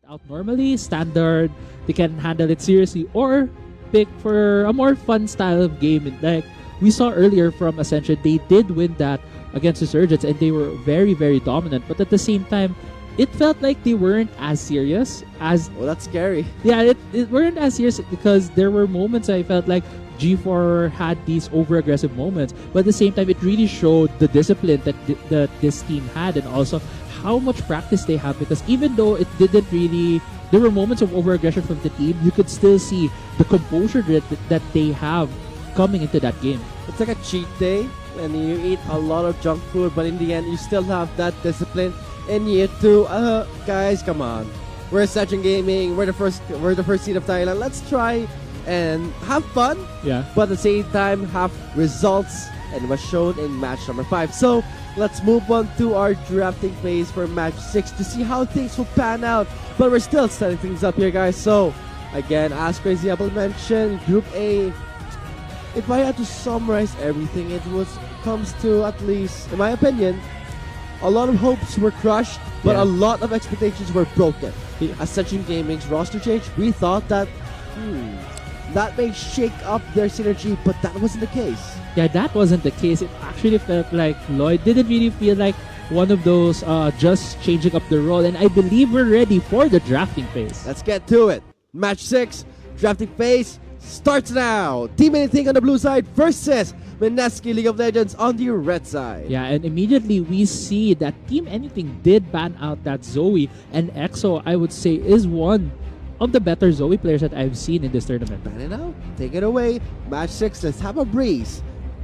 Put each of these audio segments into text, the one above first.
out normally, standard, they can handle it seriously, or pick for a more fun style of game. Like we saw earlier from Ascension, they did win that against Resurgence and they were very, very dominant. But at the same time, it felt like they weren't as serious as... Well, that's scary. Yeah, it weren't as serious because there were moments I felt like G4 had these over-aggressive moments. But at the same time, it really showed the discipline that this team had, and also how much practice they have, because even though it didn't really... There were moments of over-aggression from the team, you could still see the composure that they have coming into that game. It's like a cheat day and you eat a lot of junk food, but in the end, you still have that discipline in you too. Guys, come on. We're Ascension Gaming. We're the first seed of Thailand. Let's try and have fun. Yeah. But at the same time, have results, and it was shown in match number 5. So let's move on to our drafting phase for match 6 to see how things will pan out. But we're still setting things up here, guys. So again, as Crazy Apple mentioned, Group A. If I had to summarize everything, comes to, at least in my opinion, a lot of hopes were crushed, but a lot of expectations were broken. Ascension Gaming's roster change, we thought that that may shake up their synergy, but that wasn't the case. Yeah, that wasn't the case. It actually felt like Lloyd didn't really feel like one of those just changing up the role, and I believe we're ready for the drafting phase. Let's get to it. Match 6, drafting phase starts now. Team Anything on the blue side versus MSK League of Legends on the red side. Yeah, and immediately we see that Team Anything did ban out that Zoe, and EXO, I would say, is one of the better Zoe players that I've seen in this tournament. Ban it out. Take it away. Match 6, let's have a breeze.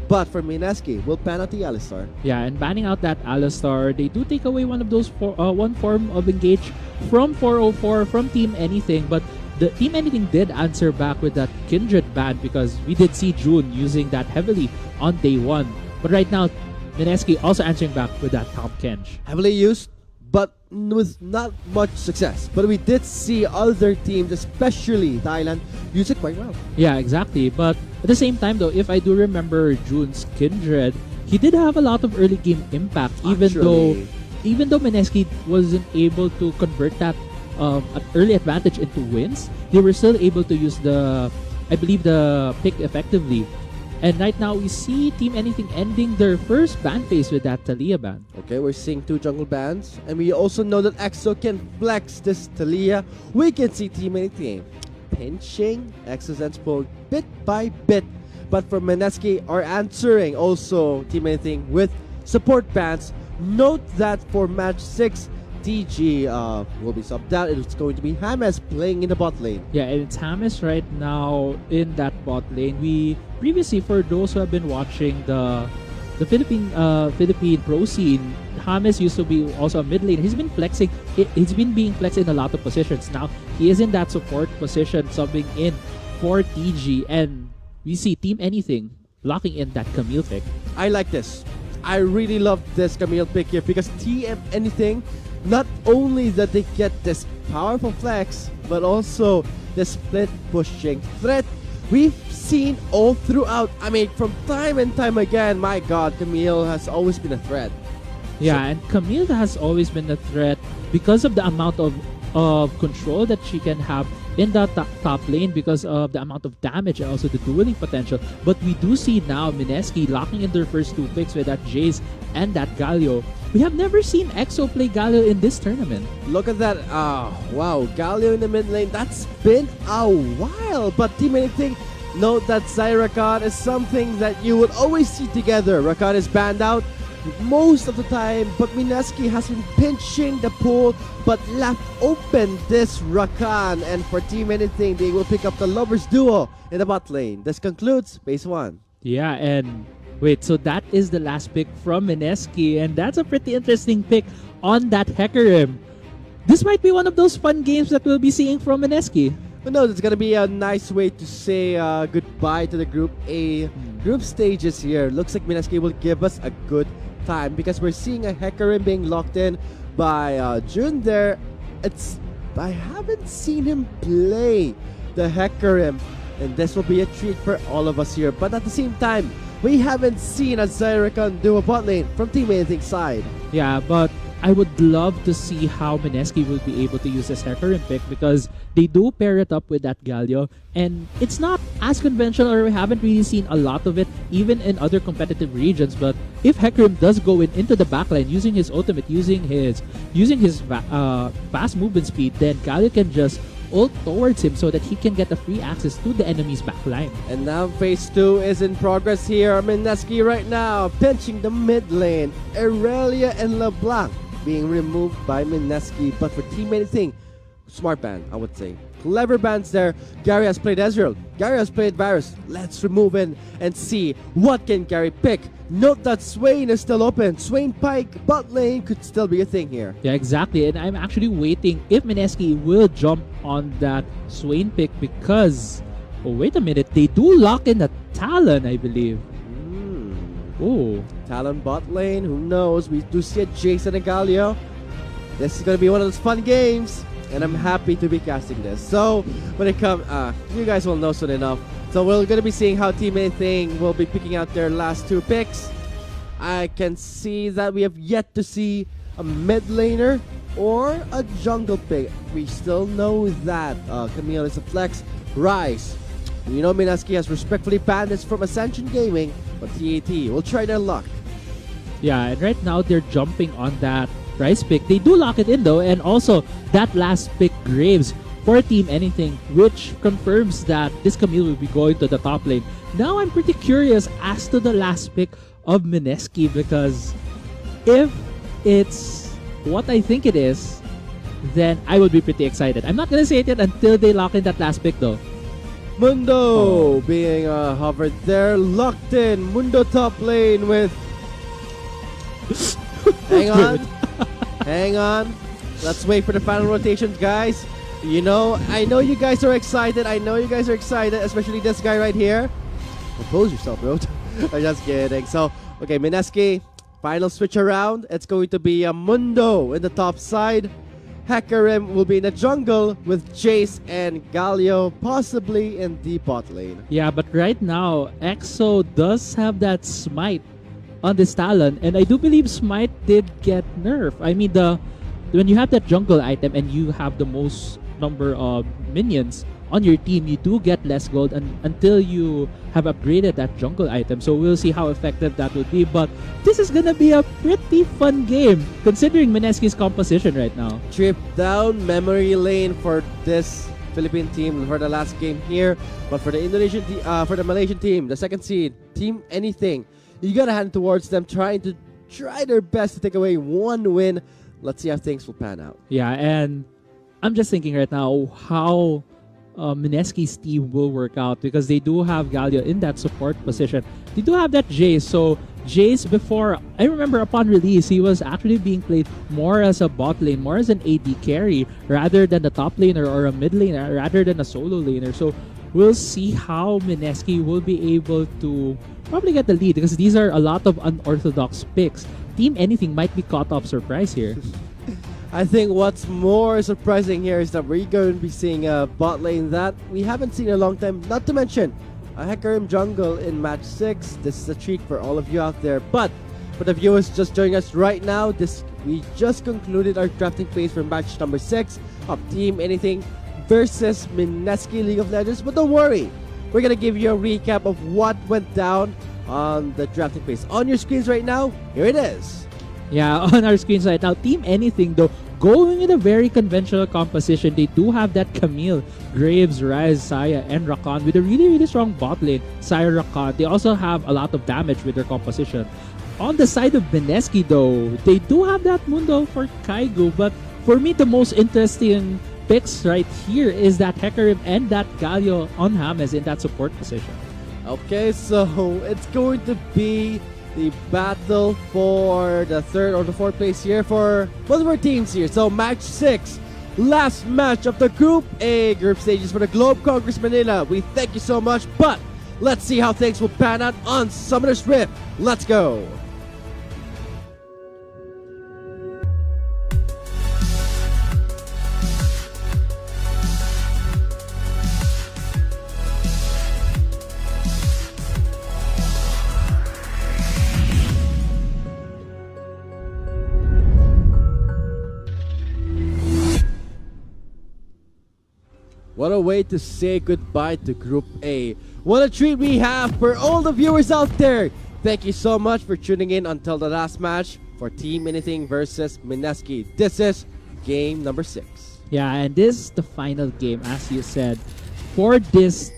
But for MSK, we'll ban out the Alistar. Yeah, and banning out that Alistar, they do take away one of those one form of engage from 404 from Team Anything, but the Team Anything did answer back with that Kindred ban because we did see June using that heavily on day 1. But right now, MSK also answering back with that Top Kenj. Heavily used, but with not much success. But we did see other teams, especially Thailand, use it quite well. Yeah, exactly. But at the same time though, if I do remember June's Kindred, he did have a lot of early game impact, even though MSK wasn't able to convert that early advantage into wins. They were still able to use the pick effectively. And right now we see Team Anything ending their first ban phase with that Talia ban. Okay, we're seeing 2 jungle bans, and we also know that EXO can flex this Talia. We can see Team Anything pinching EXO's endpoint bit by bit, but for MSK are answering also Team Anything with support bans. Note that for match 6, TG will be subbed out. It's going to be James playing in the bot lane. Yeah, and it's James right now in that bot lane. We previously, for those who have been watching the Philippine pro scene, James used to be also a mid lane. He's been flexing. He's been being flexed in a lot of positions. Now he is in that support position, subbing in for TG, and we see Team Anything locking in that Camille pick. I like this. I really love this Camille pick here because Team Anything, not only that they get this powerful flex, but also the split pushing threat we've seen all throughout. I mean, from time and time again, my god, Camille has always been a threat. Yeah, and Camille has always been a threat because of the amount of control that she can have in that top lane, because of the amount of damage and also the dueling potential. But we do see now MSK locking in their first 2 picks with that Jace and that Galio. We have never seen EXO play Galio in this tournament. Look at that. Wow, Galio in the mid lane. That's been a while. But Team Anything, note that Zyrakan is something that you would always see together. Rakan is banned out most of the time, but MSK has been pinching the pool but left open this Rakan. And for Team Anything, they will pick up the Lovers Duo in the bot lane. This concludes phase 1. Yeah, and wait, so that is the last pick from MSK, and that's a pretty interesting pick on that Hecarim. This might be one of those fun games that we'll be seeing from MSK. But no, it's gonna be a nice way to say goodbye to the Group A group stages here. Looks like MSK will give us a good time because we're seeing a Hecarim being locked in by June there. I haven't seen him play the Hecarim, and this will be a treat for all of us here. But at the same time, we haven't seen a Zyrakan do a bot lane from Team Anything side. Yeah, but I would love to see how Mineski will be able to use this Hecarim pick because they do pair it up with that Galio, and it's not as conventional, or we haven't really seen a lot of it even in other competitive regions. But if Hecarim does go into the backline using his ultimate, using his fast movement speed, then Galio can just ult towards him so that he can get a free access to the enemy's backline. And now phase 2 is in progress here. Mineski right now pinching the mid lane. Irelia and LeBlanc being removed by Mineski. But for Team Anything, smart ban, I would say. Clever bans there. Gary has played Ezreal. Gary has played Varus. Let's remove in and see what can Gary pick. Note that Swain is still open. Swain Pike bot lane could still be a thing here. Yeah, exactly. And I'm actually waiting if Mineski will jump on that Swain pick because, oh, wait a minute, they do lock in the Talon, I believe. Oh, Talon bot lane, who knows? We do see a Jason and Galio. This is going to be one of those fun games, and I'm happy to be casting this. So, when it comes, you guys will know soon enough. So, we're going to be seeing how Team Anything will be picking out their last 2 picks. I can see that we have yet to see a mid laner or a jungle pick. We still know that Camille is a flex. Rise. We know Mineski has respectfully banned this from Ascension Gaming, but TAT will try their luck. yeah, and right now they're jumping on that Rice pick. They do lock it in though, and also that last pick, Graves, for Team Anything, which confirms that this Camille will be going to the top lane. Now I'm pretty curious as to the last pick of Mineski, because if it's what I think it is, then I would be pretty excited. I'm not gonna say it yet until they lock in that last pick though. Mundo being hovered there, locked in. Mundo top lane with... Hang on. Hang on. Let's wait for the final rotations, guys. You know, I know you guys are excited. I know you guys are excited, especially this guy right here. Compose yourself, bro. I'm just kidding. So, okay, Mineski, final switch around. It's going to be a Mundo in the top side. Hecarim will be in the jungle with Jace and Galio possibly in the bot lane. Yeah, but right now, EXO does have that smite on this Talon, and I do believe smite did get nerfed. I mean, when you have that jungle item and you have the most number of minions on your team, you do get less gold until you have upgraded that jungle item. So we'll see how effective that would be. But this is gonna be a pretty fun game considering Mineski's composition right now. Trip down memory lane for this Philippine team for the last game here. But for the for the Malaysian team, the second seed, Team Anything, you gotta hand towards them, try their best to take away one win. Let's see how things will pan out. Yeah, and I'm just thinking right now how Mineski's team will work out, because they do have Galio in that support position. They do have that Jace. So Jace, before, I remember upon release, he was actually being played more as a bot lane, more as an AD carry, rather than the top laner or a mid laner, rather than a solo laner. So we'll see how Mineski will be able to probably get the lead, because these are a lot of unorthodox picks. Team Anything might be caught off surprise here. I think what's more surprising here is that we're going to be seeing a bot lane that we haven't seen in a long time. Not to mention a Hecarim jungle in match 6. This is a treat for all of you out there. But for the viewers just joining us right now, we just concluded our drafting phase for match number 6 of Team Anything versus Mineski League of Legends. But don't worry, we're going to give you a recap of what went down on the drafting phase. On your screens right now, here it is. Yeah, on our screens right now, Team Anything though, going in a very conventional composition. They do have that Camille, Graves, Rise, Saya, and Rakan with a really, really strong bot lane. Saya, Rakan. They also have a lot of damage with their composition. On the side of Mineski though, they do have that Mundo for Kaigo, but for me, the most interesting picks right here is that Hecarim and that Galio on James in that support position. Okay, so it's going to be the battle for the 3rd or the 4th place here for both of our teams here. So match 6, last match of the Group A group stages for the Globe Conquerors Manila. We thank you so much, but let's see how things will pan out on Summoner's Rift. Let's go! What a way to say goodbye to Group A. What a treat we have for all the viewers out there. Thank you so much for tuning in until the last match for Team Anything versus Mineski. This is game number 6. Yeah, and this is the final game, as you said, for this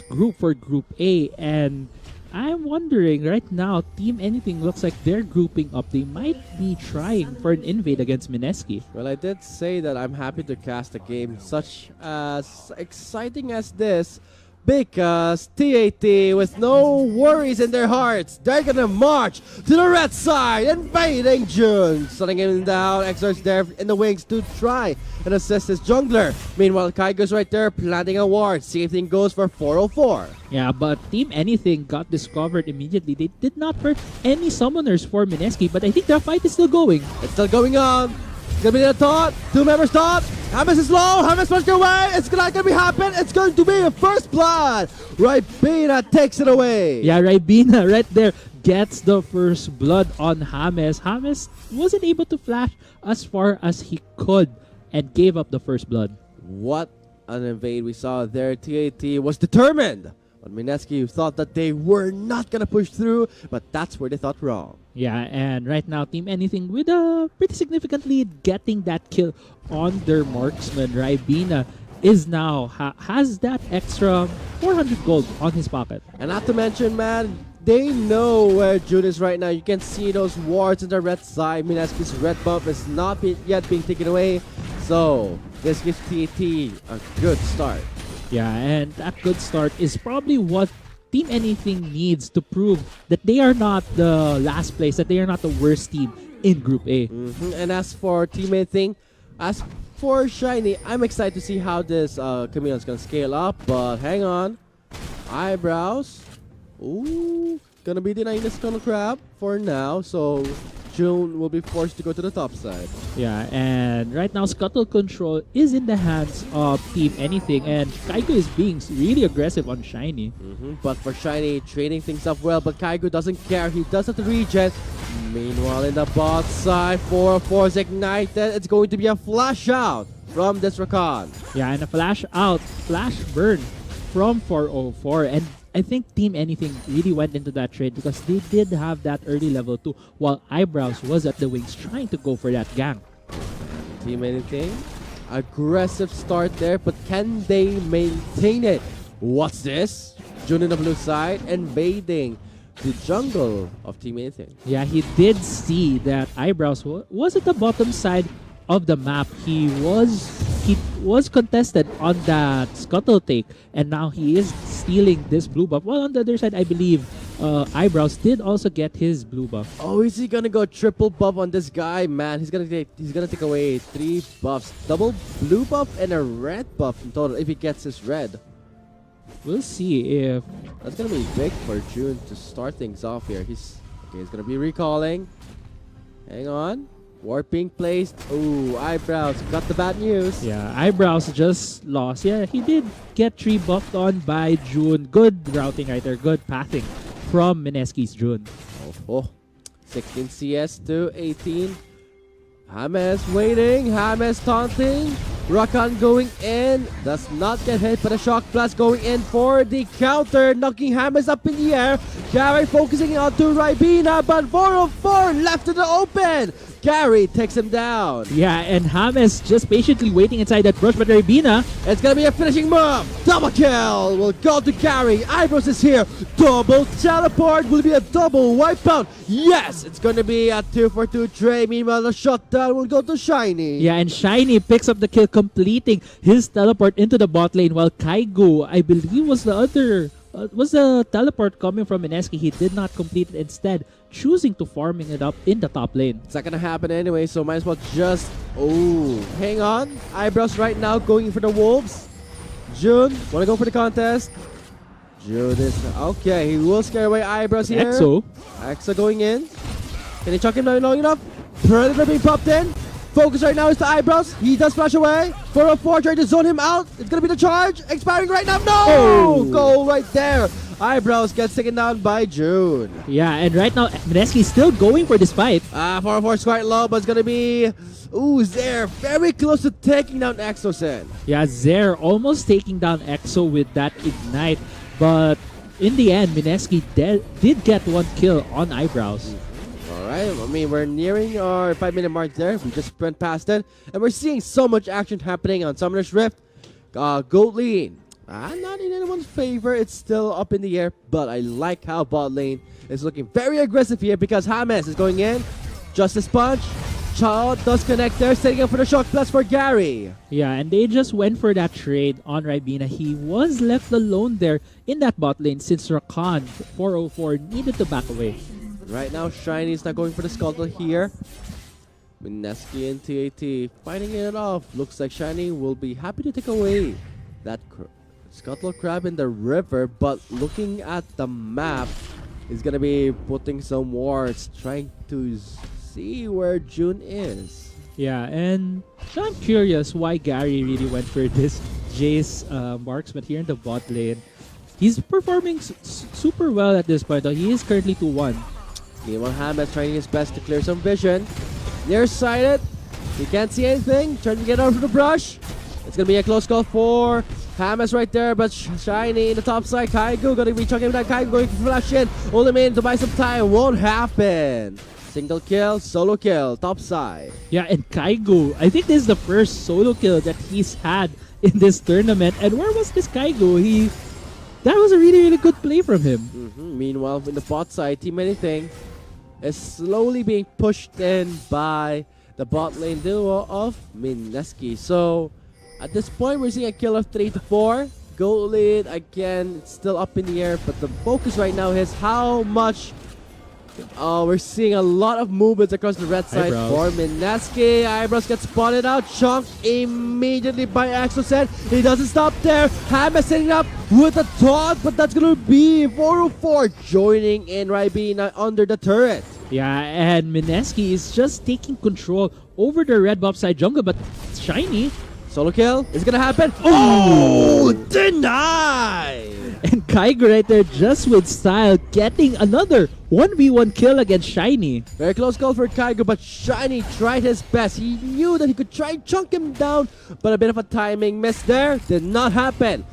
group, for Group A. And I'm wondering right now, Team Anything looks like they're grouping up. They might be trying for an invade against Mineski. Well, I did say that I'm happy to cast a game such as exciting as this because TAT, with no worries in their hearts, they're gonna march to the red side, invading June. Shutting him down, Exor's there in the wings to try and assist his jungler. Meanwhile, Kaigo's right there planting a ward. Same thing goes for 404. Yeah, but Team Anything got discovered immediately. They did not hurt any summoners for Mineski, but I think the fight is still going. It's still going on. It's gonna be the taunt. 2 members taunt. Hamas is low. Hamas pushed away. It's not gonna be happen. It's going to be a first blood. Ribena takes it away. Yeah, Ribena right there gets the first blood on James. James wasn't able to flash as far as he could and gave up the first blood. What an invade we saw there. TAT was determined. But Mineski thought that they were not gonna push through, but that's where they thought wrong. Yeah, and right now, Team Anything with a pretty significant lead, getting that kill on their marksman. Ribena is now has that extra 400 gold on his pocket. And not to mention, man, they know where June is right now. You can see those wards on the red side. Mineski's red buff is not yet being taken away. So, this gives TAT a good start. Yeah, and that good start is probably what Team Anything needs to prove that they are not the last place, that they are not the worst team in Group A. And as for Team Anything, as for Shiny, I'm excited to see how this Chameleon is going to scale up. But hang on. Eyebrows. Ooh, gonna be denying this Skull Crab for now. So June will be forced to go to the top side. Yeah, and right now Scuttle control is in the hands of Team Anything, and Kaigo is being really aggressive on Shiny. But for Shiny, trading things up well, but Kaigo doesn't care. He does have to regen. Meanwhile, in the bot side, 404 is ignited. It's going to be a flash out from this Rakan. Yeah, and a flash out, flash burn from 404, and I think Team Anything really went into that trade because they did have that early level 2 while Eyebrows was at the wings trying to go for that gank. Team Anything, aggressive start there, but can they maintain it? What's this? June in the blue side, invading the jungle of Team Anything. Yeah, he did see that Eyebrows was at the bottom side of the map. He was contested on that scuttle take, and now he is stealing this blue buff. Well, on the other side, I believe Eyebrows did also get his blue buff. Oh, is he gonna go triple buff on this guy? Man, he's gonna take away 3 buffs, double blue buff and a red buff in total if he gets his red. We'll see if That's gonna be big for June to start things off here. He's gonna be recalling. Hang on. Warp being placed. Ooh, Eyebrows got the bad news. yeah, Eyebrows just lost. Yeah, he did get 3 buffed on by June. Good routing right there, good pathing from Mineski's June. Oh, 16 CS to 18. James waiting. James taunting. Rakan going in. Does not get hit, but a shock blast going in for the counter. Knocking James up in the air. Gary focusing on to Ribena, but 404 left in the open. Gary takes him down. Yeah, and James just patiently waiting inside that brush, but Ribena, It's gonna be a finishing move. Double kill will go to Gary. Eyebrows is here. Double teleport will be a double wipeout. Yes, it's gonna be a 2-for-2 tray. Meanwhile, the shutdown will go to Shiny. yeah, and Shiny picks up the kill, completing his teleport into the bot lane, while Kaigo, I believe, was the teleport coming from Mineski. He did not complete it, instead choosing to farming it up in the top lane. It's not gonna happen anyway, so might as well just... Oh, hang on. Eyebrows right now going for the wolves. June, wanna go for the contest? June is... Okay, he will scare away Eyebrows here. Exo going in. Can he chuck him down long enough? Predator being popped in. Focus right now is the Eyebrows. He does flash away. 404 trying to zone him out. It's gonna be the charge. Expiring right now. No! Oh. Goal right there. Eyebrows gets taken down by June. Yeah, and right now, Mineski is still going for this fight. 404 is quite low, but it's gonna be... Ooh, Zaire very close to taking down Exosen. Yeah, Zaire almost taking down Exo with that Ignite. But in the end, Mineski did get one kill on Eyebrows. Alright, I mean, we're nearing our 5-minute mark there. We just sprint past it. And we're seeing so much action happening on Summoner's Rift. Gold lane. Not in anyone's favor. It's still up in the air. But I like how bot lane is looking very aggressive here because James is going in. Justice Punch. Child does connect there, setting up for the Shock Blast for Gary. Yeah, and they just went for that trade on Ribena. He was left alone there in that bot lane since Rakan 404 needed to back away. Right now, Shiny is not going for the Scuttle here. Mineski and TAT fighting it off. Looks like Shiny will be happy to take away that Scuttle Crab in the river, but looking at the map, he's gonna be putting some wards, trying to see where June is. Yeah, and I'm curious why Gary really went for this Jace marksman here in the bot lane. He's performing super well at this point, though. He is currently 2-1. Meanwhile, Hamas trying his best to clear some vision. Nearsighted. He can't see anything. Trying to get out of the brush. It's going to be a close call for Hamas right there, but Shiny in the top side. Kaigo going to be chucking that. Kaigo going for flash in. Only in to buy some time. Won't happen. Single kill, solo kill, top side. Yeah, and Kaigo, I think this is the first solo kill that he's had in this tournament. And where was this Kaigo? That was a really, really good play from him. Meanwhile, in the bot side, Team Anything is slowly being pushed in by the bot lane duo of Mineski. So, at this point, we're seeing a kill of 3 to 4. Gold lead, again, it's still up in the air, but the focus right now is how much... we're seeing a lot of movements across the red side for Mineski. Eyebrows gets spotted out. Chunked immediately by Exoset. He doesn't stop there. Hamas setting up with a taunt, but that's going to be 404 joining in Ribena under the turret. Yeah, and Mineski is just taking control over the red buff side jungle, but Shiny. Solo kill is going to happen. Oh, denied! And Kaigo right there just with style getting another 1v1 kill against Shiny. Very close call for Kaigo, but Shiny tried his best. He knew that he could try and chunk him down, but a bit of a timing miss there did not happen.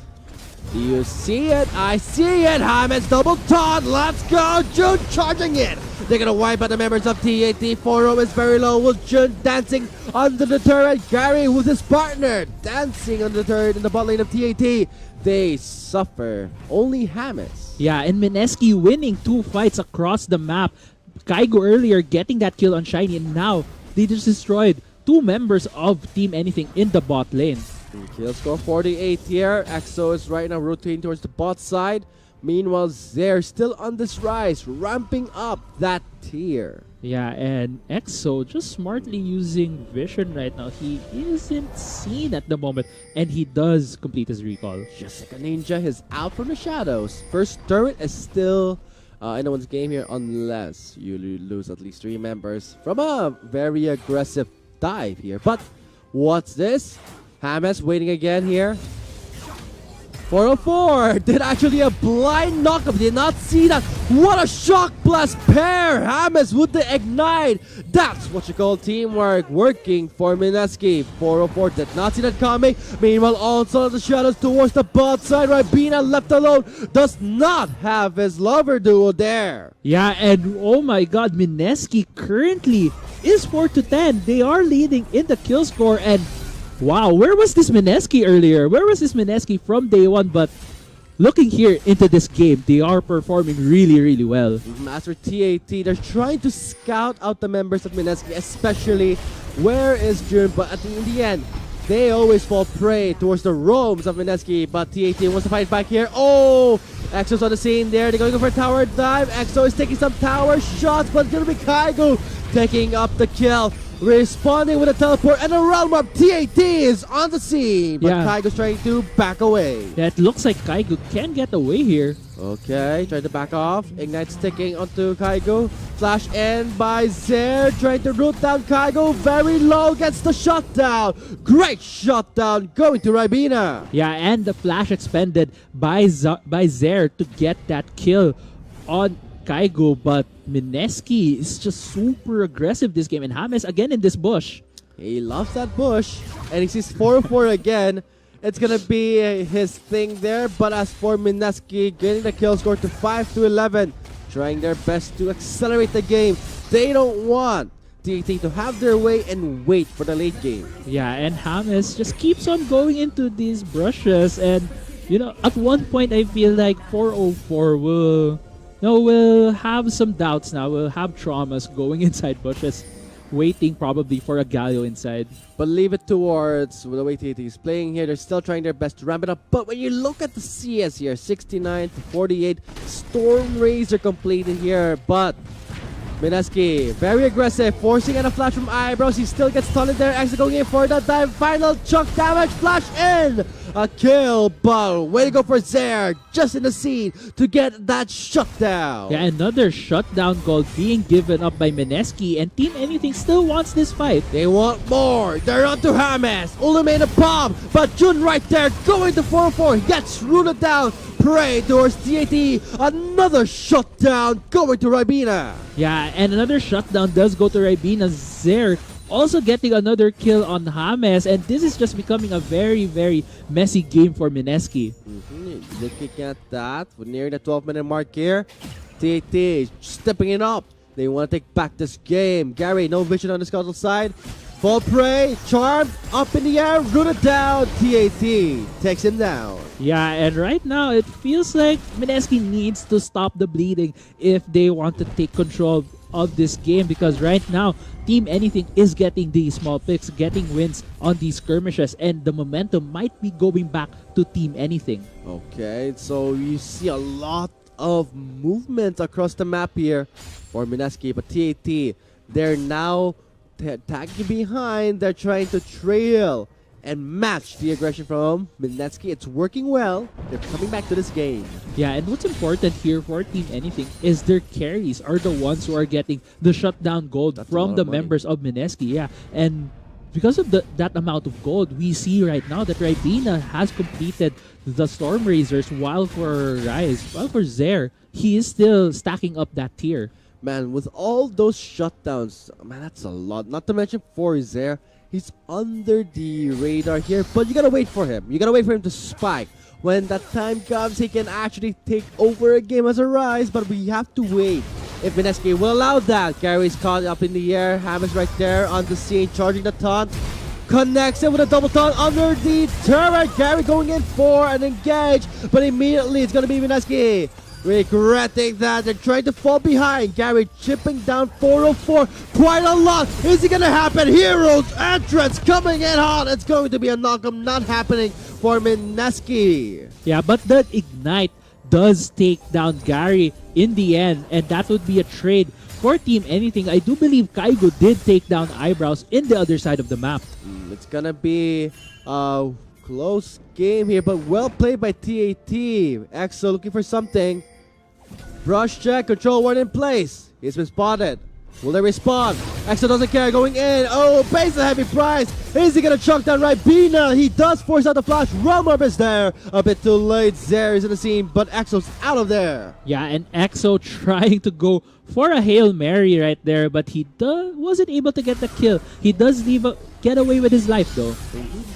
Do you see it? I see it. Hamas double taunt. Let's go. June charging in. They're going to wipe out the members of TAT. 4-0 is very low with June dancing under the turret. Gary with his partner dancing under the turret in the bot lane of TAT. They suffer. Only Hamas. Yeah, and Mineski winning 2 fights across the map. Kaigo earlier getting that kill on Shiny, and now they just destroyed 2 members of Team Anything in the bot lane. Kill score 48 here. Exo is right now rotating towards the bot side. Meanwhile, they're still on this rise, ramping up that tier. Yeah, and Exo just smartly using vision right now. He isn't seen at the moment, and he does complete his recall. Just like a ninja, he's out from the shadows. First turret is still anyone's game here unless you lose at least 3 members from a very aggressive dive here. But what's this? Hamas waiting again here. 404 did actually a blind knockup. Did not see that. What a shock blast pair. Hamas with the ignite. That's what you call teamwork working for Mineski. 404 did not see that coming. Meanwhile, also in the shadows towards the bot side. Ribena left alone. Does not have his lover duo there. Yeah, and oh my god, Mineski currently is 4-10. They are leading in the kill score, and wow, where was this Mineski earlier? Where was this Mineski from day one? But looking here into this game, they are performing really, really well. As for TAT, they're trying to scout out the members of Mineski, especially where is June. But in the end, they always fall prey towards the roams of Mineski. But TAT wants to fight back here. Oh! Exo's on the scene there. They're going for a tower dive. Exo is taking some tower shots, but it's going to be Kaigo taking up the kill. responding with a teleport and a realm up. TAT is on the scene, but Yeah. Kaigo's trying to back away. That looks like Kaigo can get away here. Okay, trying to back off. Ignite sticking onto Kaigo. Flash in by Zair, trying to root down Kaigo. Very low, gets the shutdown. Great shutdown going to Ribena. Yeah, and the flash expended by Zair to get that kill on Kaigo, but Mineski is just super aggressive this game, and James again in this bush. He loves that bush, and he sees 4-4 again. It's gonna be his thing there, but as for Mineski, getting the kill score to 5-11, trying their best to accelerate the game. They don't want TAT to have their way and wait for the late game. Yeah, and James just keeps on going into these brushes, and you know, at one point I feel like 404 will have some doubts now. Will have traumas going inside bushes, waiting probably for a Galio inside. But leave it towards the way TAT is playing here. They're still trying their best to ramp it up. But when you look at the CS here, 69-48, Storm Razor completed here. But Mineski, very aggressive, forcing in a flash from Eyebrows. He still gets stunned there. Exit going in for the dive. Final chunk damage, flash in. A kill, but way to go for Zair, just in the scene to get that shutdown. Yeah, another shutdown goal being given up by Mineski, and Team Anything still wants this fight. They want more. They're on to James. Ulu made a bomb, but Jun right there going to 4-4. Gets rooted down. Prey towards TAT. Another shutdown going to Ribena. Yeah, and another shutdown does go to Ribena. Zair also getting another kill on James, and this is just becoming a very, very messy game for Mineski. Looking at that, we're near the 12-minute mark here. TAT stepping it up. They want to take back this game. Gary, no vision on the Scuttle side. Full prey, charmed, up in the air, rooted down. TAT takes him down. Yeah, and right now it feels like Mineski needs to stop the bleeding if they want to take control of this game, because right now Team Anything is getting these small picks, getting wins on these skirmishes, and the momentum might be going back to Team Anything. Okay, so you see a lot of movement across the map here for Mineski, but TAT, they're now tagging behind. They're trying to trail and match the aggression from Mineski. It's working well. They're coming back to this game. Yeah, and what's important here for Team Anything is their carries are the ones who are getting the shutdown gold from the members of Mineski. Yeah, and because of that amount of gold, we see right now that Ribena has completed the Storm Razors, while for Zair, he is still stacking up that tier. Man, with all those shutdowns, man, that's a lot. Not to mention for Zair, he's under the radar here, but you gotta wait for him. You gotta wait for him to spike. When that time comes, he can actually take over a game as a rise, but we have to wait. If Mineski will allow that, Gary's caught up in the air. Hammers right there on the scene, charging the taunt. Connects it with a double taunt under the turret. Gary going in for an engage, but immediately it's gonna be Mineski. Regretting that, they're trying to fall behind. Gary chipping down 404 quite a lot. Is it gonna happen? Heroes entrance coming in hot. It's going to be a knockup, not happening for Mineski. Yeah, but that Ignite does take down Gary in the end, and that would be a trade for Team Anything. I do believe Kaigo did take down Eyebrows in the other side of the map. It's gonna be a close game here, but well played by TAT. EXO looking for something. Brush check, control ward in place. He's been spotted. Will they respond? EXO doesn't care, going in. Oh, pays a heavy price. Is he gonna chunk down Ribena? He does force out the flash. Realm Orb is there. A bit too late. Zair is in the scene, but EXO's out of there. Yeah, and EXO trying to go for a Hail Mary right there, but he wasn't able to get the kill. He does get away with his life though.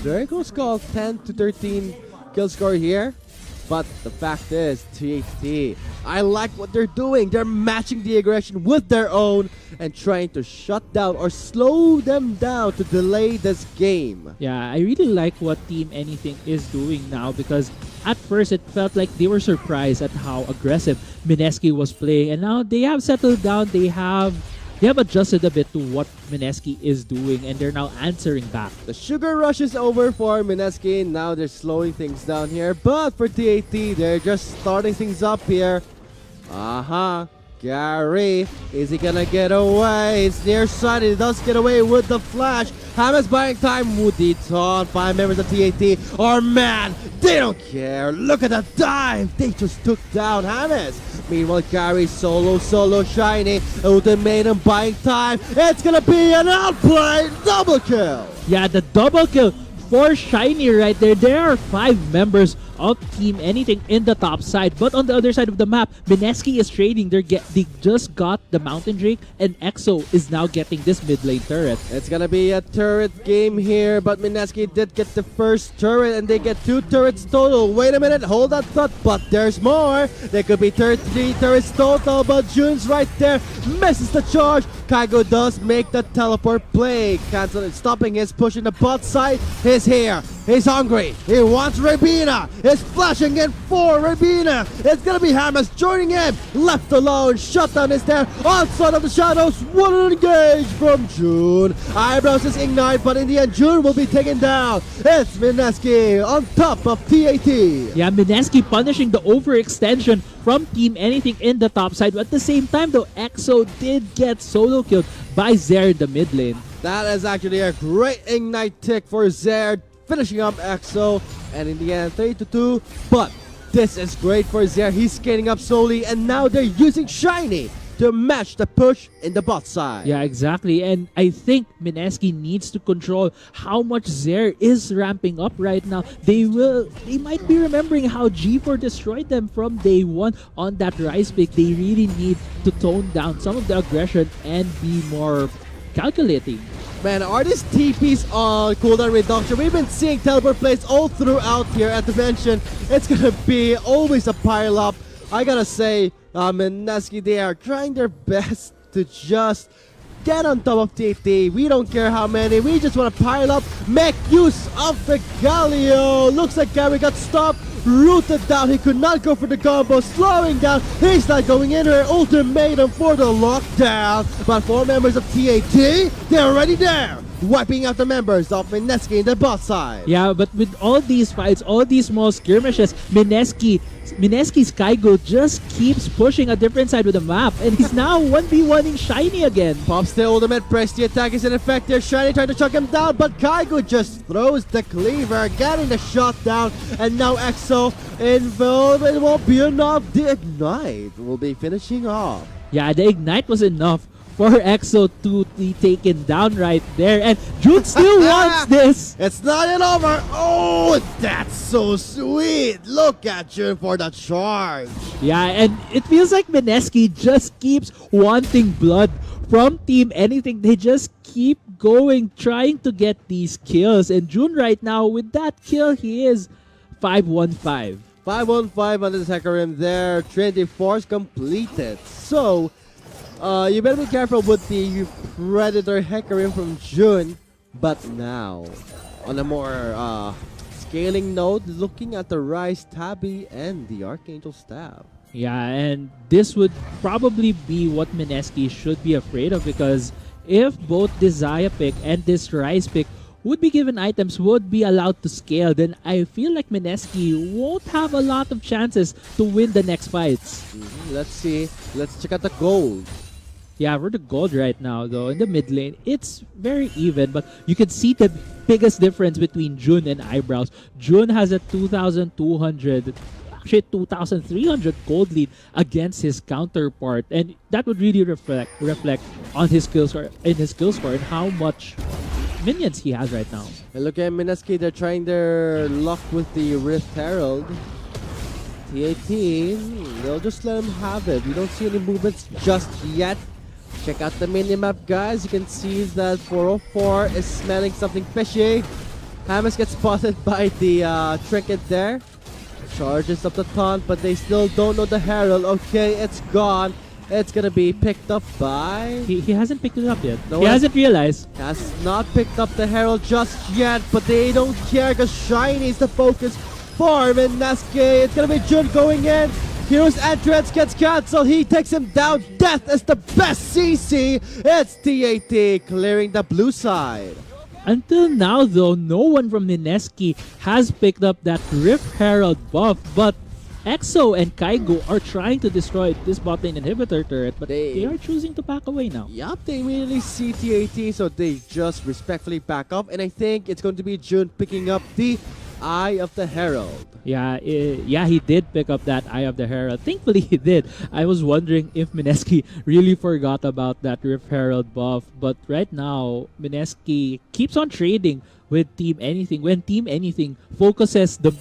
Very close call, 10-13 kill score here. But the fact is, TAT, I like what they're doing. They're matching the aggression with their own and trying to shut down or slow them down to delay this game. Yeah, I really like what Team Anything is doing now, because at first it felt like they were surprised at how aggressive Mineski was playing, and now they have settled down. They have adjusted a bit to what Mineski is doing, and they're now answering back. The sugar rush is over for Mineski. Now they're slowing things down here. But for TAT, they're just starting things up here. Gary, is he gonna get away? It's near side. He does get away with the flash. Hamas buying time with the taunt. 5 members of TAT are mad. They don't care. Look at that dive. They just took down Hamas. Meanwhile, Gary solo shiny. Ultimatum buying time. It's gonna be an outplay. Double kill. Yeah, the double kill for Shiny right there. There are 5 members of Team Anything in the top side, but on the other side of the map, Mineski is trading. They just got the Mountain Drake, and EXO is now getting this mid lane turret. It's gonna be a turret game here, but Mineski did get the first turret, and they get 2 turrets total. Wait a minute, hold that thought, but there's more. There could be 3 turrets total, but June's right there, misses the charge. Kaigo does make the teleport play. Cancel it, stopping his push in the bot side. He's here. He's hungry. He wants Rabina. He's flashing in for Rabina. It's gonna be Hamas joining him. Left alone. Shutdown is there. Outside of the shadows. What an engage from June. Eyebrows is ignite, but in the end, June will be taken down. It's Mineski on top of TAT. Yeah, Mineski punishing the overextension from Team Anything in the top side. But at the same time, though, EXO did get solo killed by Zer in the mid lane. That is actually a great ignite tick for Zer, finishing up EXO, and in the end 3-2. But this is great for Zer. He's scaling up slowly, and now they're using Shiny to match the push in the bot side. Yeah, exactly. And I think Mineski needs to control how much Zer is ramping up right now. They might be remembering how G4 destroyed them from day 1 on that Rise pick. They really need to tone down some of the aggression and be more calculating. Man, are these TPs on cooldown reduction? We've been seeing teleport plays all throughout here at the mention. It's gonna be always a pile up. I gotta say, Mineski, they are trying their best to just get on top of TT. We don't care how many. We just want to pile up, make use of the Galio. Looks like Gary got stopped, rooted down. He could not go for the combo, slowing down. He's not going in here. Ultimatum for the lockdown. But 4 members of TAT, they're already there, wiping out the members of Mineski in the bot side. Yeah, but with all these fights, all these small skirmishes, Mineski's Kaigo just keeps pushing a different side of the map, and he's now 1v1ing Shiny again. Pops the ultimate, press the attack is in effect there. Shiny trying to chuck him down, but Kaigo just throws the cleaver, getting the shot down, and now EXO involved. It won't be enough. The ignite will be finishing off. Yeah, the ignite was enough for EXO to be taken down right there, and June still wants this. It's not yet over. Oh, that's so sweet. Look at June for the charge. Yeah, and it feels like Mineski just keeps wanting blood from Team Anything. They just keep going, trying to get these kills, and June right now, with that kill, he is 5-1-5. 5-1-5 on the Hecarim there. Trinity Force completed. So, you better be careful with the Predator Hecarim from June. But now, on a more scaling note, looking at the Rise Tabby and the Archangel Staff. Yeah, and this would probably be what Mineski should be afraid of, because if both this Zaya pick and this Rise pick would be given items, would be allowed to scale, then I feel like Mineski won't have a lot of chances to win the next fights. Let's see. Let's check out the gold. Yeah, for the gold right now, though, in the mid lane, it's very even, but you can see the biggest difference between June and Eyebrows. June has a 2,200, actually 2,300 gold lead against his counterpart, and that would really reflect on his skill score and how much minions he has right now. And look at Mineski, they're trying their luck with the Rift Herald. TAT, they'll just let him have it. We don't see any movements just yet. Check out the minimap, guys. You can see that 404 is smelling something fishy. Hamas gets spotted by the trinket there. Charges up the taunt, but they still don't know the Herald. Okay, it's gone. It's gonna be picked up by... He hasn't picked it up yet. No, he hasn't realized. Has not picked up the Herald just yet, but they don't care because Shiny is the focus for Mineski. It's gonna be Jun going in. Hero's entrance gets cancelled. He takes him down. Death is the best CC. It's TAT clearing the blue side. Until now, though, no one from Mineski has picked up that Rift Herald buff, but EXO and Kaigo are trying to destroy this bot lane inhibitor turret, but they are choosing to back away now. Yup, they immediately see TAT, so they just respectfully back up. And I think it's going to be June picking up the Eye of the Herald. Yeah, he did pick up that Eye of the Herald. Thankfully, he did. I was wondering if Mineski really forgot about that Rift Herald buff. But right now, Mineski keeps on trading with Team Anything. When Team Anything focuses the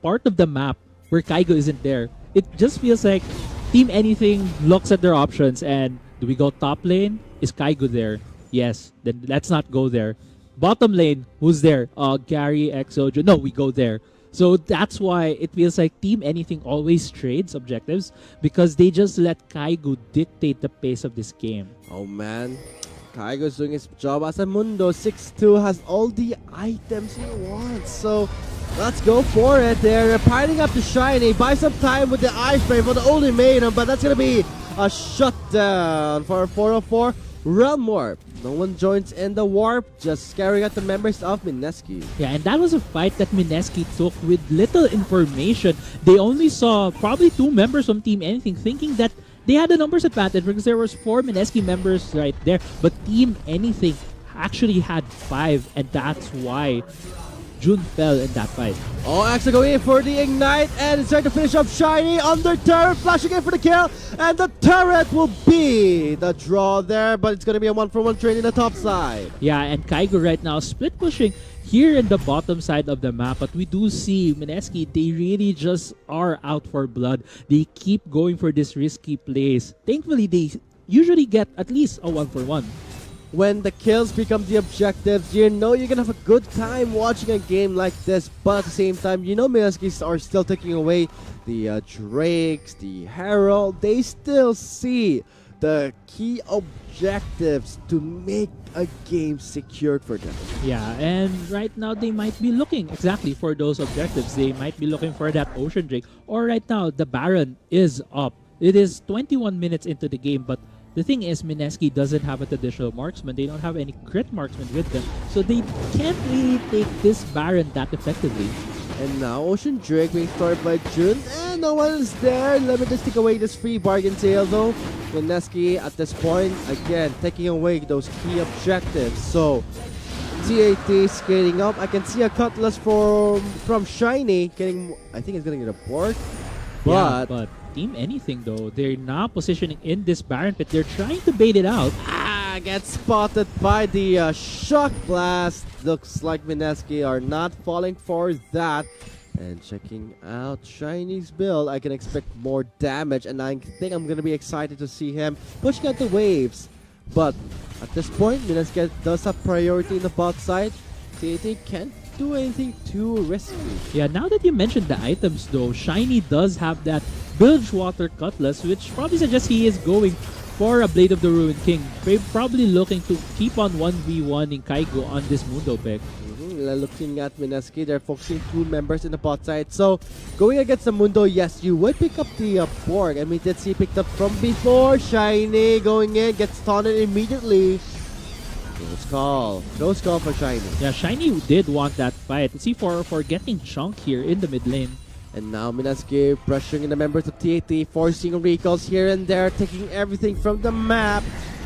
part of the map where Kaigo isn't there, it just feels like Team Anything looks at their options and do we go top lane? Is Kaigo there? Yes, then let's not go there. Bottom lane, who's there? Gary, EXO, no, we go there. So that's why it feels like Team Anything always trades objectives because they just let Kaigo dictate the pace of this game. Oh man, Kaigo's doing his job as a Mundo. 6-2 has all the items he wants. So let's go for it. They're piling up the Shiny. Buy some time with the iframe for the ultimatum, but that's going to be a shutdown for 404 Realm Warp. No one joins in the warp, just scaring at the members of Mineski. Yeah, and that was a fight that Mineski took with little information. They only saw probably 2 members from Team Anything thinking that they had a numbers advantage because there was 4 Mineski members right there. But Team Anything actually had 5, and that's why June fell in that fight. Oh, actually going in for the Ignite, and it's trying to finish up Shiny under turret, flashing in for the kill, and the turret will be the draw there, but it's going to be a 1-for-1 trade in the top side. Yeah, and Kaigo right now split pushing here in the bottom side of the map, but we do see Mineski, they really just are out for blood. They keep going for this risky plays. Thankfully, they usually get at least a 1-for-1. When the kills become the objectives, you know you're gonna have a good time watching a game like this, but at the same time, you know Mineskis are still taking away the Drakes, the Herald. They still see the key objectives to make a game secured for them. Yeah, and right now they might be looking exactly for those objectives. They might be looking for that Ocean Drake, or right now the Baron is up. It is 21 minutes into the game, but the thing is, Mineski doesn't have a traditional marksman. They don't have any crit marksman with them. So they can't really take this Baron that effectively. And now Ocean Drake being started by Jun. And no one is there. Let me just take away this free bargain sale though. Mineski at this point, again, taking away those key objectives. So TAT skating up. I can see a Cutlass from Shiny getting, I think it's going to get a board. But Team Anything though, they're now positioning in this Baron pit. They're trying to bait it out. Gets spotted by the Shock Blast. Looks like Mineski are not falling for that. And checking out Shiny's build, I can expect more damage, and I think I'm going to be excited to see him pushing out the waves. But at this point, Mineski does have priority in the bot side. TAT can't do anything too risky. Yeah, now that you mentioned the items though, Shiny does have that Bilgewater Cutlass, which probably suggests he is going for a Blade of the Ruined King. Probably looking to keep on 1v1ing Kaigo on this Mundo pick. Looking at Mineski, they're focusing 2 members in the bot side. So, going against the Mundo, yes, you would pick up the Borg. I mean, did see picked up from before. Shiny going in, gets taunted immediately. Close call for Shiny. Yeah, Shiny did want that fight. Let's see for getting Chunk here in the mid lane. And now Mineski pressuring the members of TAT, forcing recalls here and there, taking everything from the map.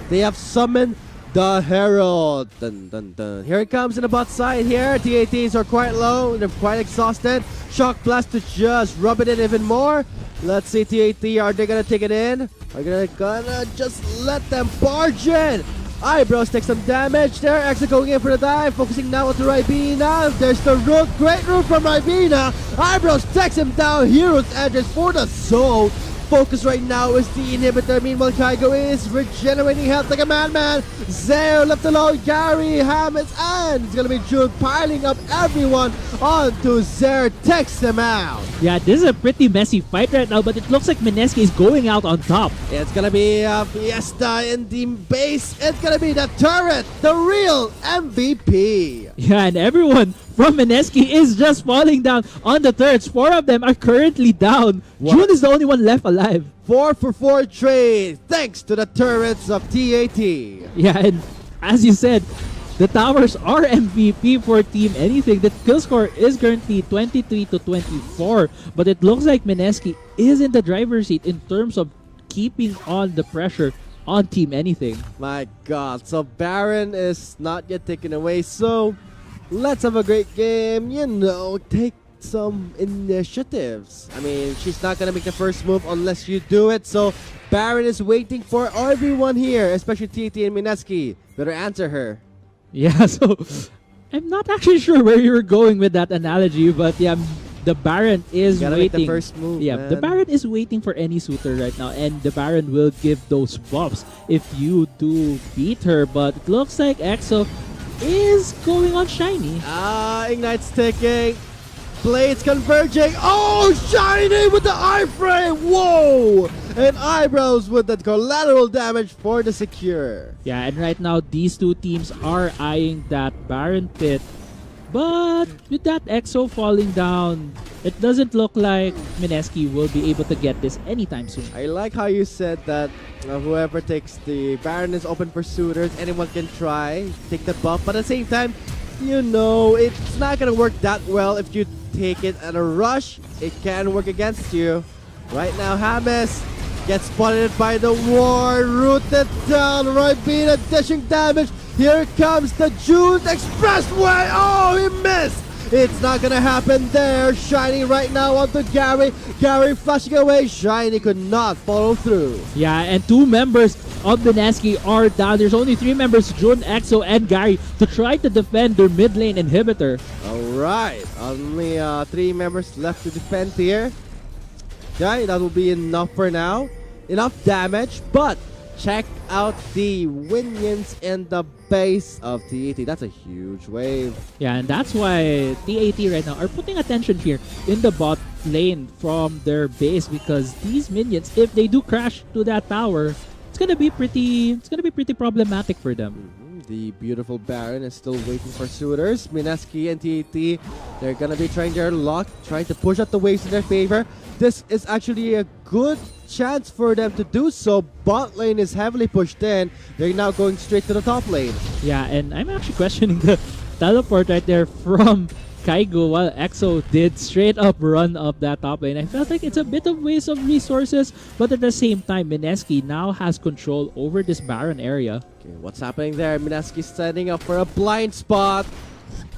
They have summoned the Herald. Dun, dun, dun. Here it comes in the bot side here. TATs are quite low. They're quite exhausted. Shock Blast to just rub it in even more. Let's see TAT. Are they going to take it in? Are they gonna just let them barge in? Eyebrows take some damage there. Actually going in for the dive. Focusing now on the Ribena. There's the root. Great root from Ribena. Eyebrows takes him down. Hero's Edges for the soul. Focus right now is the inhibitor. Meanwhile, Kaigo is regenerating health like a madman. Zeo left alone. Gary, Hammett, and it's gonna be June piling up everyone onto Zer. Takes them out. Yeah, this is a pretty messy fight right now, but it looks like Mineski is going out on top. It's gonna be a fiesta in the base. It's gonna be the turret, the real MVP. Yeah, and everyone from Mineski is just falling down on the turrets. 4 of them are currently down. What? June is the only one left alive. 4-for-4 trade thanks to the turrets of TAT. Yeah, and as you said, The towers are MVP for Team Anything. The kill score is currently 23 to 24, but it looks like Mineski is in the driver's seat in terms of keeping on the pressure on Team Anything. My God, so Baron is not yet taken away, so let's have a great game, take some initiatives. I mean, she's not gonna make the first move unless you do it, so Baron is waiting for everyone here, especially TAT and Mineski. Better answer her. Yeah, so I'm not actually sure where you're going with that analogy, but yeah, the Baron is Gotta waiting. make the first move, yeah, man. the Baron is waiting for any suitor right now, and the Baron will give those buffs if you do beat her. But it looks like EXO is going on shiny. Ignite's ticking. Blades converging. Oh, shiny with the iframe. Whoa! And eyebrows with that collateral damage for the secure. Yeah, and right now these two teams are eyeing that Baron pit. But with that EXO falling down, it doesn't look like Mineski will be able to get this anytime soon. I like how you said that whoever takes the Baron is open for suitors. Anyone can try, take the buff. But at the same time, it's not going to work that well if you take it at a rush. It can work against you. Right now, James gets spotted by the ward, rooted down, right being a dishing damage. Here comes the June Expressway. Oh, he missed. It's not gonna happen there. Shiny right now onto Gary. Gary flashing away. Shiny could not follow through. Yeah, and two members of Mineski are down. There's only three members, June, EXO, and Gary, to try to defend their mid lane inhibitor. Alright, only 3 members left to defend here. Okay, that will be enough for now. Enough damage, but check out the minions in the base of TAT. That's a huge wave. Yeah, and that's why TAT right now are putting attention here in the bot lane from their base, because these minions, if they do crash to that tower, it's gonna be pretty problematic for them. The beautiful Baron is still waiting for suitors. Mineski and TAT, they're gonna be trying their luck, trying to push out the waves in their favor. This is actually a good chance for them to do so. Bot lane is heavily pushed in. They're now going straight to the top lane. Yeah, and I'm actually questioning the teleport right there from Kaigo, while EXO did straight up run up that top lane. I felt like it's a bit of waste of resources, but at the same time, Mineski now has control over this Baron area. Okay, what's happening there? Mineski setting up for a blind spot.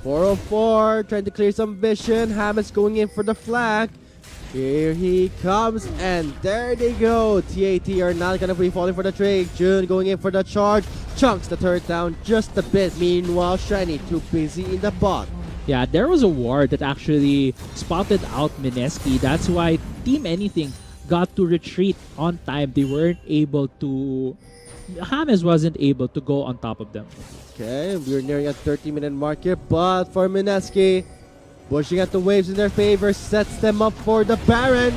404 trying to clear some vision. Hammond's going in for the flag. Here he comes, and there they go. TAT are not gonna be falling for the trick. June going in for the charge. Chunks the turret down just a bit. Meanwhile, Shiny too busy in the bot. Yeah, there was a ward that actually spotted out Mineski. That's why Team Anything got to retreat on time. They weren't able to... James wasn't able to go on top of them. Okay, we're nearing a 30-minute mark here, but for Mineski, pushing at the waves in their favor, sets them up for the Baron.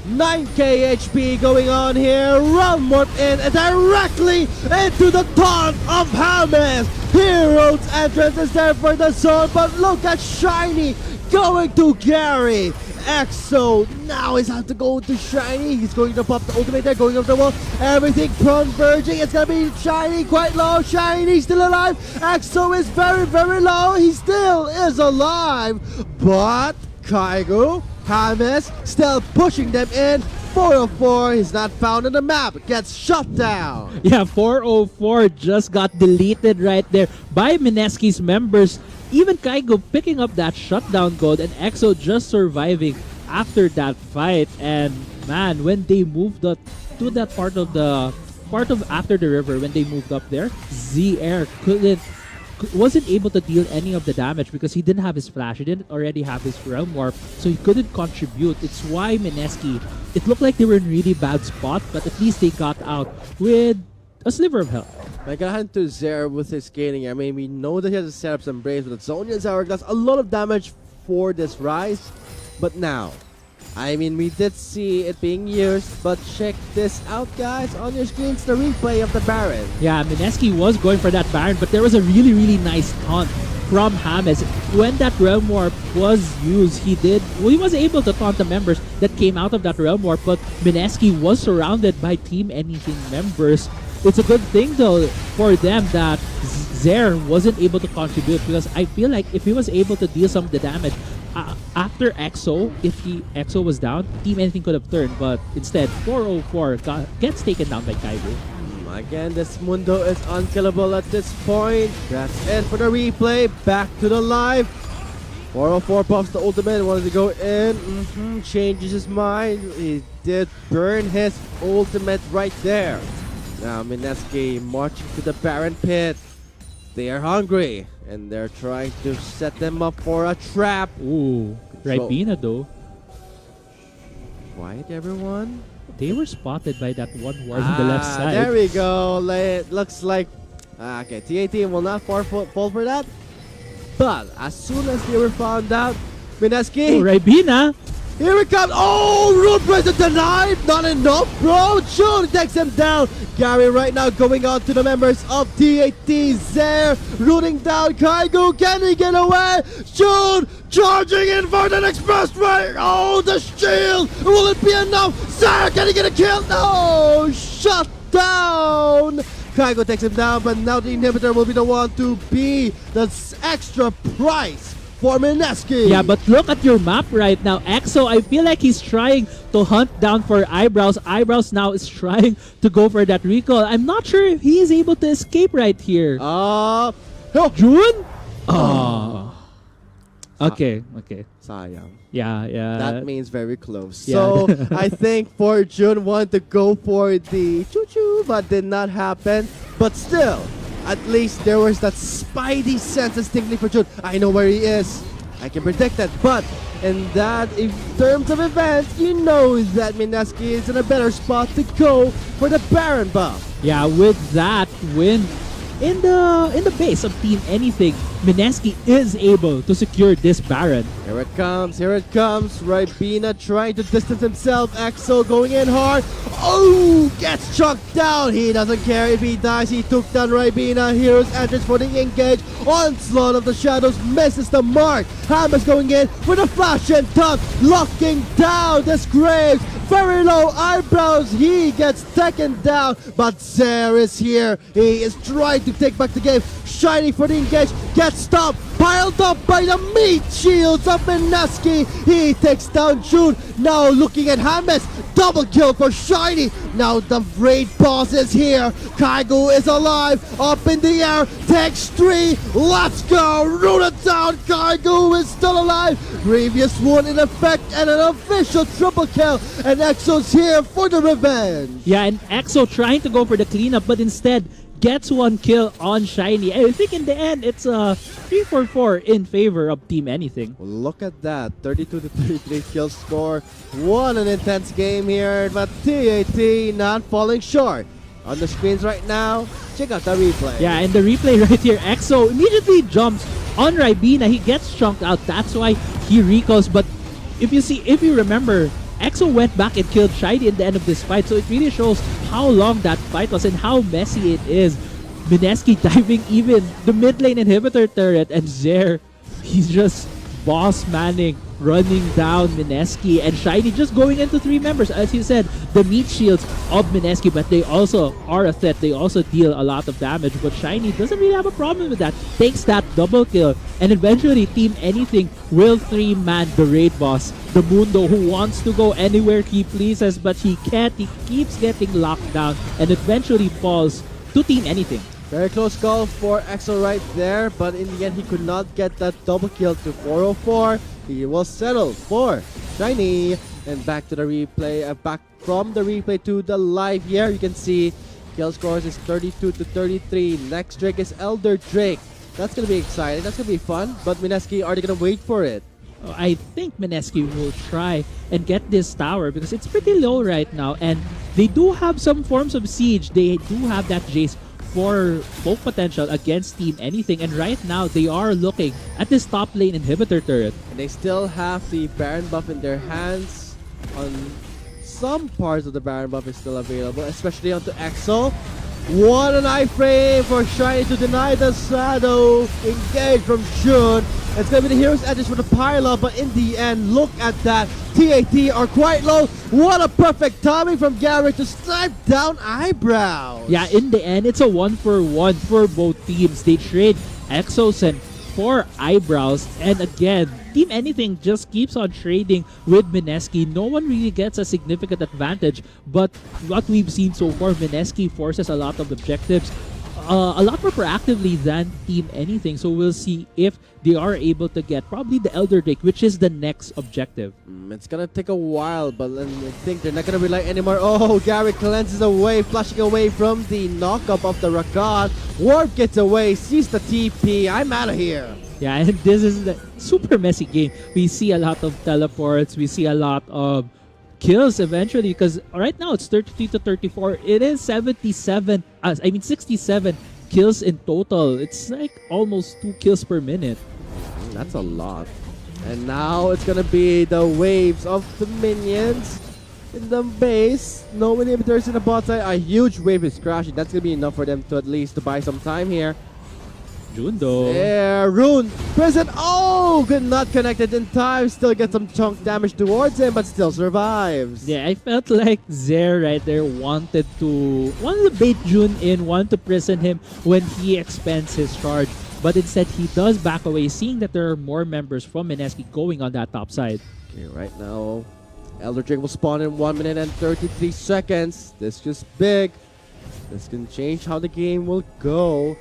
9k HP going on here. Realm Warp in and directly into the taunt of James. Hero's entrance is there for the zone, but look at Shiny going to Gary. EXO now is have to go to Shiny. He's going to pop the ultimate there, going up the wall. Everything converging. It's gonna be Shiny quite low. Shiny still alive. EXO is very, very low. He still is alive. But Kaigo, James still pushing them in. 404, he's not found on the map. Gets shut down. Yeah, 404 just got deleted right there by Mineski's members. Even Kaigo picking up that shutdown gold, and EXO just surviving after that fight. And man, when they moved up to that part of after the river, when they moved up there, Z-Air wasn't able to deal any of the damage because he didn't have his flash. He didn't already have his realm warp, so he couldn't contribute. It's why Mineski, it looked like they were in really bad spot, but at least they got out with a sliver of health. I got hand to Zer with his scaling. I mean, we know that he has to set up some braves with Zonia's hourglass. A lot of damage for this rise. But now, I mean, we did see it being used, but check this out, guys. On your screens, the replay of the Baron. Yeah, Mineski was going for that Baron, but there was a really, really nice taunt from James. When that Realm Warp was used, he was able to taunt the members that came out of that Realm Warp, but Mineski was surrounded by Team Anything members. It's a good thing, though, for them that Zaire wasn't able to contribute because I feel like if he was able to deal some of the damage after EXO, if EXO was down, Team Anything could have turned, but instead 404 gets taken down by Kaigo. Again, this Mundo is unkillable at this point. That's it for the replay. Back to the live. 404 pops the ultimate, wanted to go in, changes his mind. He did burn his ultimate right there. Now MSK marching to the Baron pit. They are hungry and they're trying to set them up for a trap. Ooh, Ribena though. Quiet everyone. They were spotted by that one ward on the left side. There we go. It looks like okay, TAT will not fall for that. But as soon as they were found out, MSK. Oh, Ribena. Here it comes. Oh, Root Present denied. Not enough, bro. June takes him down. Gary right now going on to the members of TAT. Zaire rooting down Kaigo. Can he get away? June charging in for the expressway. Oh, the shield. Will it be enough? Zaire, can he get a kill? No. Shut down. Kaigo takes him down, but now the inhibitor will be the one to be the extra price for MSK. Yeah, but look at your map right now. EXO, I feel like he's trying to hunt down for Eyebrows. Eyebrows now is trying to go for that recall. I'm not sure if he is able to escape right here. June? Oh. Okay. Sayang. Yeah. That means very close. Yeah. So I think for June wanted to go for the choo-choo, but did not happen. But still, at least there was that spidey sense distinctly for June. I know where he is. I can predict that. But in terms of events, you know that MSK is in a better spot to go for the Baron buff. Yeah, with that win in the base of Team Anything, MSK is able to secure this Baron. Here it comes. Ribena trying to distance himself. EXO going in hard. Oh, gets chucked down. He doesn't care if he dies. He took down Ribena. Heroes enters for the engage. Onslaught of the Shadows misses the mark. Hammer's going in with a flash and tuck, locking down this Graves. Very low Eyebrows. He gets taken down, but Zaire is here. He is trying to take back the game. Shiny for the engage. Gets stopped. Piled up by the meat shields of MSK. He takes down June. Now looking at Hamas. Double kill for Shiny. Now the raid boss is here. Kaigo is alive. Up in the air. Takes 3. Let's go. Rooted down. Kaigo is still alive. Previous one in effect and an official triple kill. And EXO's here for the revenge. Yeah, and EXO trying to go for the cleanup, but instead gets one kill on Shiny. I think in the end, it's a 3-4-4 in favor of Team Anything. Look at that. 32 to 33 kill score. What an intense game here. But TAT not falling short. On the screens right now, check out the replay. Yeah, and the replay right here, EXO immediately jumps on Ribena. He gets chunked out. That's why he recalls. But if you remember, EXO went back and killed Shiny at the end of this fight, so it really shows how long that fight was and how messy it is. MSK diving even the mid lane inhibitor turret, and Zaire, he's just boss manning, running down MSK, and Shiny just going into 3 members. As you said, the meat shields of MSK, but they also are a threat. They also deal a lot of damage, but Shiny doesn't really have a problem with that. Takes that double kill, and eventually Team Anything will 3-man the raid boss, the Mundo, who wants to go anywhere he pleases, but he can't. He keeps getting locked down and eventually falls to Team Anything. Very close call for EXO right there, but in the end he could not get that double kill to 404. He will settle for Shiny. And back to the replay, back from the replay to the live here. You can see kill scores is 32 to 33. Next Drake is Elder Drake. That's going to be exciting. That's going to be fun. But MSK, are they going to wait for it? I think MSK will try and get this tower because it's pretty low right now. And they do have some forms of siege. They do have that Jace for poke potential against Team Anything, and right now they are looking at this top lane inhibitor turret. And they still have the Baron buff in their hands. On some parts of the Baron buff is still available, especially onto EXO. What an iframe for Shiny to deny the shadow. Engage from Jun. It's going to be the hero's edges for the pile-up, but in the end, look at that. TAT are quite low. What a perfect timing from Gary to snipe down Eyebrows. Yeah, in the end, it's a 1-for-1 for both teams. They trade Exos and 4 Eyebrows. And again, Team Anything just keeps on trading with Mineski. No one really gets a significant advantage. But what we've seen so far, Mineski forces a lot of objectives a lot more proactively than Team Anything. So we'll see if they are able to get probably the Elder Drake, which is the next objective. It's gonna take a while, but I think they're not gonna rely anymore. Oh, Gary cleanses away, flashing away from the knockup of the Rakan. Warp gets away, sees the TP. I'm out of here. Yeah, and this is the super messy game. We see a lot of teleports. We see a lot of kills eventually, because right now it's 33 to 34. It is 67 kills in total. It's like almost 2 kills per minute. That's a lot. And now it's gonna be the waves of the minions in the base. No inhibitors in the bot side. A huge wave is crashing. That's gonna be enough for them to at least to buy some time here. Jun though. Yeah, Rune present. Oh, good, not connected in time. Still gets some chunk damage towards him, but still survives. Yeah, I felt like Zer right there wanted to bait Jun in, wanted to prison him when he expends his charge. But instead, he does back away, seeing that there are more members from Mineski going on that top side. Okay, right now, Elder Drake will spawn in 1 minute and 33 seconds. This is big. This can change how the game will go.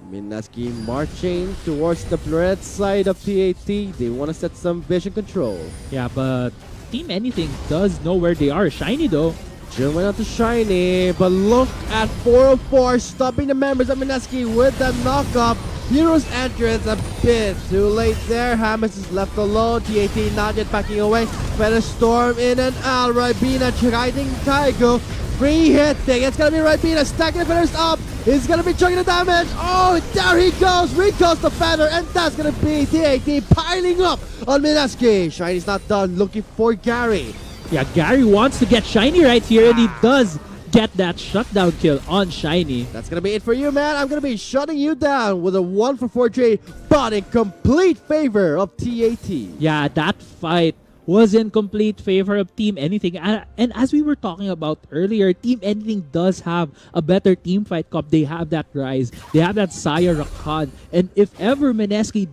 Mineski marching towards the red side of TAT. They want to set some vision control. Yeah, but Team Anything does know where they are. Shiny though. Jun went out to Shiny, but look at 404 stopping the members of Mineski with the knockup. Hero's entrance a bit too late there. Hamas is left alone. TAT not yet backing away. Better storm in and out. Ribena guiding Kaigo. Free hit thing. It's gonna be Ribena stacking the feathers up. He's gonna be chugging the damage. Oh, there he goes. Recalls the feather, and that's gonna be TAT piling up on Mineski. Shiny's not done. Looking for Gary. Yeah, Gary wants to get Shiny right here, and he does get that shutdown kill on Shiny. That's gonna be it for you, man. I'm gonna be shutting you down with a 1-for-4 trade, but in complete favor of TAT. Yeah, that fight was in complete favor of Team Anything. And as we were talking about earlier, Team Anything does have a better team fight comp. They have that Rise. They have that Saya Rakan. And if ever Mineski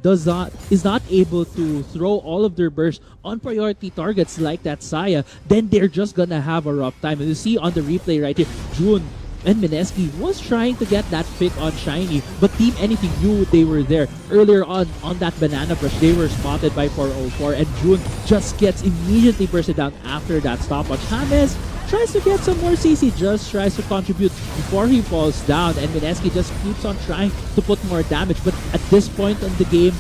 is not able to throw all of their bursts on priority targets like that Saya, then they're just gonna have a rough time. And you see on the replay right here, Jun and Mineski was trying to get that pick on Shiny, but Team Anything knew they were there. Earlier on that banana brush, they were spotted by 404, and Jun just gets immediately bursted down after that stopwatch. James tries to get some more CC, just tries to contribute before he falls down, and Mineski just keeps on trying to put more damage. But at this point in the game,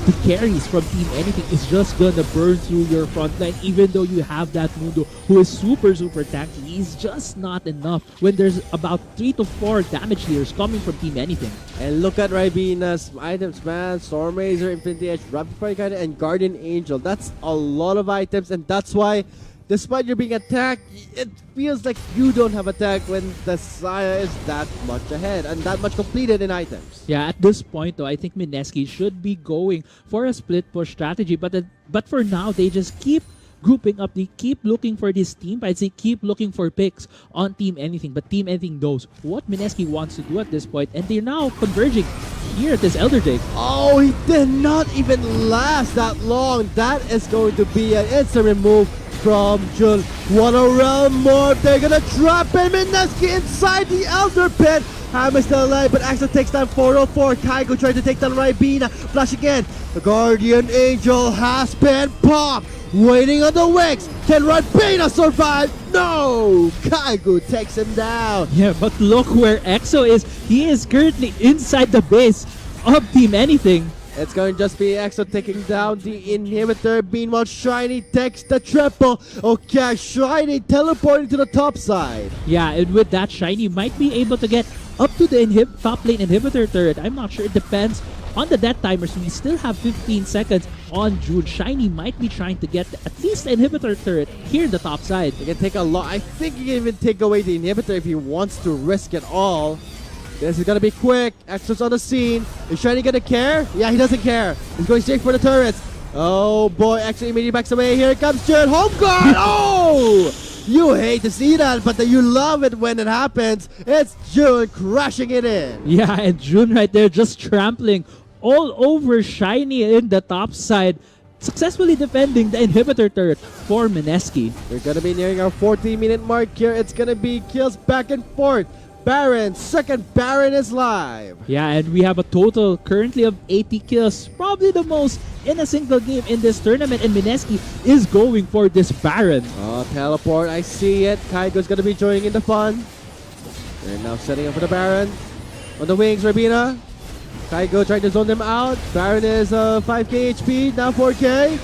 the carries from Team Anything is just gonna burn through your front line. Even though you have that Mundo who is super tanky, he's just not enough when there's about 3 to 4 damage dealers coming from Team Anything. And look at Ribena's items, man. Storm Razor, Infinity Edge, Rapid Fire Cannon, and Guardian Angel. That's a lot of items, and that's why despite you being attacked, it feels like you don't have attack when the Saya is that much ahead and that much completed in items. Yeah, at this point though, I think Mineski should be going for a split push strategy, but for now they just keep grouping up. They keep looking for these team fights. They keep looking for picks on Team Anything, but Team Anything knows what Mineski wants to do at this point, and they're now converging here at this Elder Drake. Oh, he did not even last that long. That is going to be an instant remove from Jun. What a realm morph. They're gonna trap him. Mineski inside the Elder Pit. Ham is still alive, but Axel takes down 404. Kaigo trying to take down Ribena. Flash again. The Guardian Angel has been popped. Waiting on the wings. Can Ribena survive? No! Kaigo takes him down. Yeah, but look where EXO is. He is currently inside the base of Team Anything. It's going to just be EXO taking down the inhibitor. Meanwhile, Shiny takes the triple. Okay, Shiny teleporting to the top side. Yeah, and with that, Shiny might be able to get up to the top lane inhibitor turret. I'm not sure. It depends on the death timers. We still have 15 seconds on June. Shiny might be trying to get at least the inhibitor turret here in the top side. He can take a lot. I think he can even take away the inhibitor if he wants to risk it all. This is gonna be quick. EXO's on the scene. Is Shiny gonna care? Yeah, he doesn't care. He's going straight for the turrets. Oh boy, EXO immediately backs away. Here comes June. Home guard! Oh! You hate to see that, but you love it when it happens. It's June crashing it in. Yeah, and June right there just trampling all over Shiny in the top side, successfully defending the inhibitor turret for Mineski. We're gonna be nearing our 40-minute mark here. It's gonna be kills back and forth. Baron, second Baron is live. Yeah, and we have a total currently of 80 kills, probably the most in a single game in this tournament, and Mineski is going for this Baron. Oh, teleport, I see it. Kaigo's gonna be joining in the fun. They're now setting up for the Baron. On the wings, Rabina. Kaigo trying to zone them out. Baron is 5k HP, now 4k.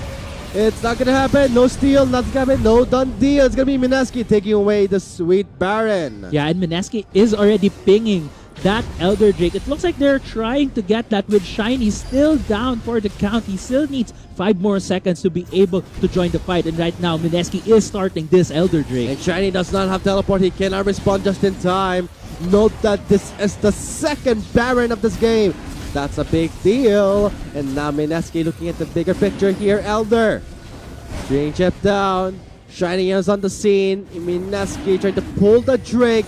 It's not gonna happen. No steal, nothing's gonna happen. No done deal. It's gonna be Mineski taking away the sweet Baron. Yeah, and Mineski is already pinging that Elder Drake. It looks like they're trying to get that with Shiny still down for the count. He still needs 5 more seconds to be able to join the fight. And right now, Mineski is starting this Elder Drake. And Shiny does not have teleport. He cannot respond just in time. Note that this is the second Baron of this game. That's a big deal. And now Mineski looking at the bigger picture here. Elder being chipped down. Shiny is on the scene. Mineski trying to pull the Drake.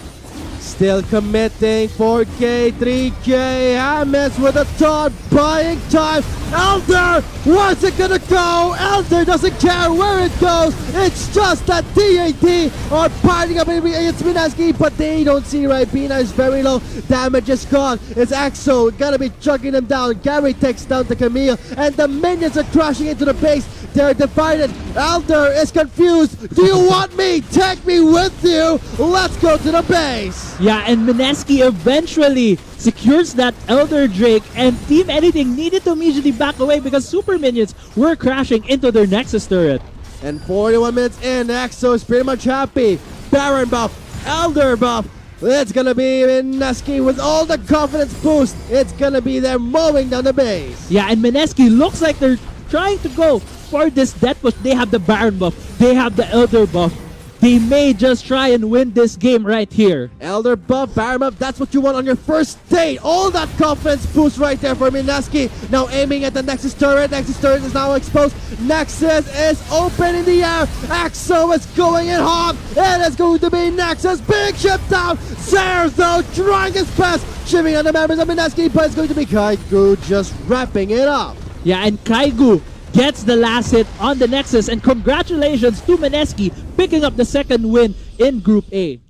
Still committing 4k, 3k. Hammers with a taunt, buying time. Elder, where's it gonna go? Elder doesn't care where it goes. It's just that TAT are piling up against Mineski, but they don't see Ribena is very low. Damage is gone. It's EXO gonna be chugging them down. Gary takes down the Camille, and the minions are crashing into the base. They're divided. Elder is confused. Do you want me? Take me with you. Let's go to the base. Yeah, and Mineski eventually secures that Elder Drake, and Team Anything needed to immediately back away because super minions were crashing into their Nexus turret. And 41 minutes in, EXO is pretty much happy. Baron buff, Elder buff. It's gonna be Mineski with all the confidence boost. It's gonna be them mowing down the base. Yeah, and Mineski looks like they're trying to go for this death push. They have the Baron buff, they have the Elder buff. They may just try and win this game right here. Elder buff, Baron buff, that's what you want on your first date. All that confidence boost right there for Mineski. Now aiming at the Nexus turret. Nexus turret is now exposed. Nexus is open in the air. EXO is going in hot. It is going to be Nexus. Big ship down. Sayers though trying his best. Shipping on the members of Mineski, but it's going to be Kaigo just wrapping it up. Yeah, and Kaigo gets the last hit on the Nexus, and congratulations to Mineski picking up the second win in Group A.